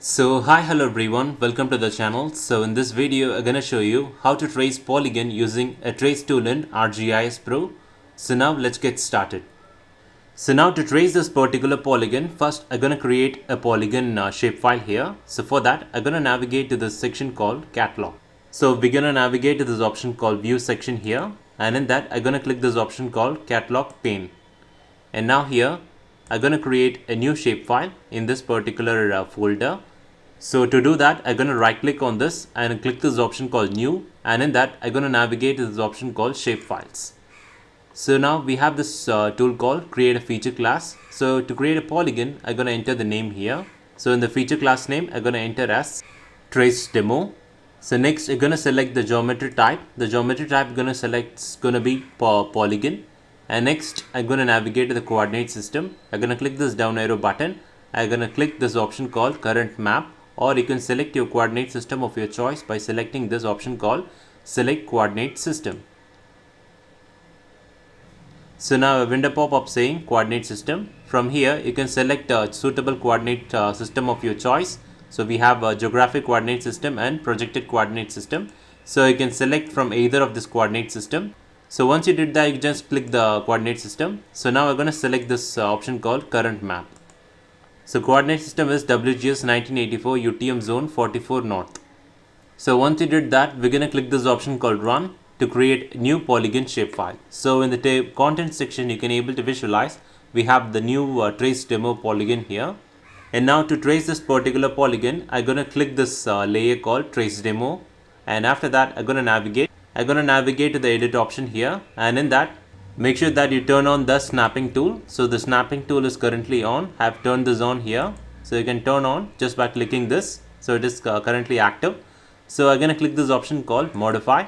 So hi, hello everyone, welcome to the channel. So in this video I'm gonna show you how to trace polygon using a trace tool in ArcGIS Pro. So now let's get started. So now to trace this particular polygon, first I'm gonna create a polygon shapefile here. So for that I'm gonna navigate to this section called catalog. So we're gonna navigate to this option called view section here, and in that I'm gonna click this option called catalog pane. And now here I'm gonna create a new shapefile in this particular folder. So to do that, I'm going to right click on this and click this option called new, and in that I'm going to navigate to this option called shapefiles. So now we have this tool called create a feature class. So to create a polygon, I'm going to enter the name here. So in the feature class name, I'm going to enter as trace demo. So next I'm going to select the geometry type. The geometry type I'm going to select is going to be polygon. And next I'm going to navigate to the coordinate system. I'm going to click this down arrow button. I'm going to click this option called current map, or you can select your coordinate system of your choice by selecting this option called select coordinate system. So now a window pop up saying coordinate system. From here you can select a suitable coordinate system of your choice. So we have a geographic coordinate system and projected coordinate system. So you can select from either of this coordinate system. So once you did that, you just click the coordinate system. So now we're going to select this option called current map. So coordinate system is WGS 1984 UTM zone 44 north. So once you did that, we're going to click this option called run to create a new polygon shapefile. So in the content section, you can able to visualize we have the new trace demo polygon here. And now to trace this particular polygon, I'm going to click this layer called trace demo, and after that I'm going to navigate. I'm going to navigate to the edit option here, and in that make sure that you turn on the snapping tool. So the snapping tool is currently on. I have turned this on here. So you can turn on just by clicking this. So it is currently active. So I'm going to click this option called modify.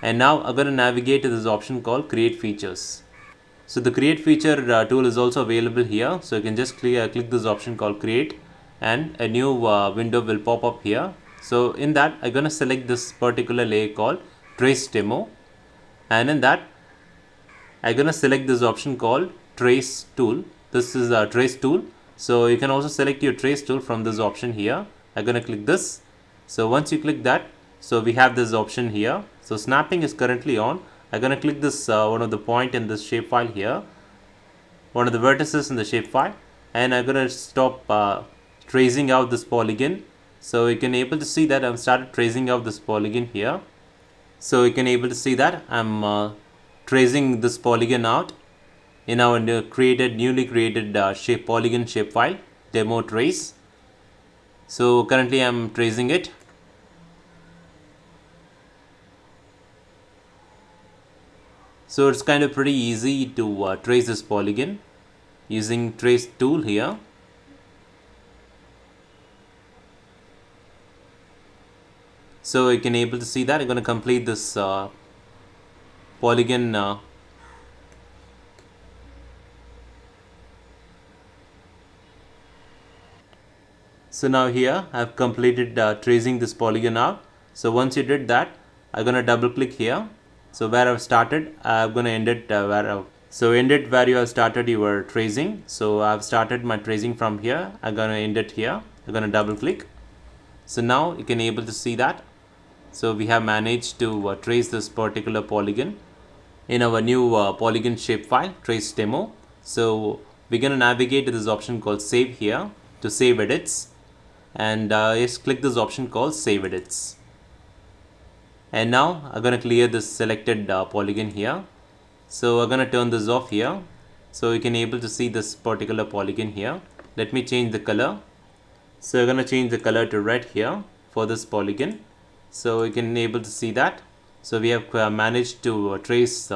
And now I'm going to navigate to this option called create features. So the create feature tool is also available here. So you can just click this option called create, and a new window will pop up here. So in that I'm going to select this particular layer called trace demo, and in that I'm going to select this option called trace tool. This is a trace tool. So you can also select your trace tool from this option here. I'm going to click this. So once you click that, so we have this option here. So snapping is currently on. I'm going to click this one of the point in this shapefile here, one of the vertices in the shapefile, and I'm going to stop tracing out this polygon. So you can able to see that I've started tracing out this polygon here. So you can able to see that I'm tracing this polygon out in our newly created polygon shapefile demo trace. So currently I'm tracing it. So it's kind of pretty easy to trace this polygon using trace tool here. So you can able to see that I'm going to complete this polygon so now here I have completed tracing this polygon out. So once you did that, I'm going to double click here. So where I've started, I'm going to end it end it where you have started your tracing. So I've started my tracing from here. I'm going to end it here. I'm going to double click. So now you can able to see that. So we have managed to trace this particular polygon in our new polygon shapefile trace demo. So we're going to navigate to this option called save here to save edits, and just click this option called save edits. And now I'm going to clear this selected polygon here. So I'm going to turn this off here. So you can able to see this particular polygon here. Let me change the color. So I'm going to change the color to red here for this polygon. So you can able to see that. So we have managed to trace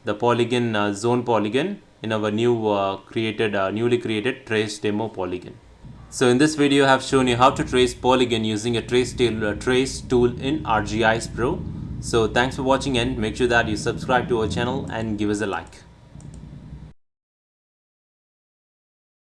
the polygon zone polygon in our newly created trace demo polygon. So in this video I have shown you how to trace polygon using a trace tool in ArcGIS Pro. So thanks for watching, and make sure that you subscribe to our channel and give us a like.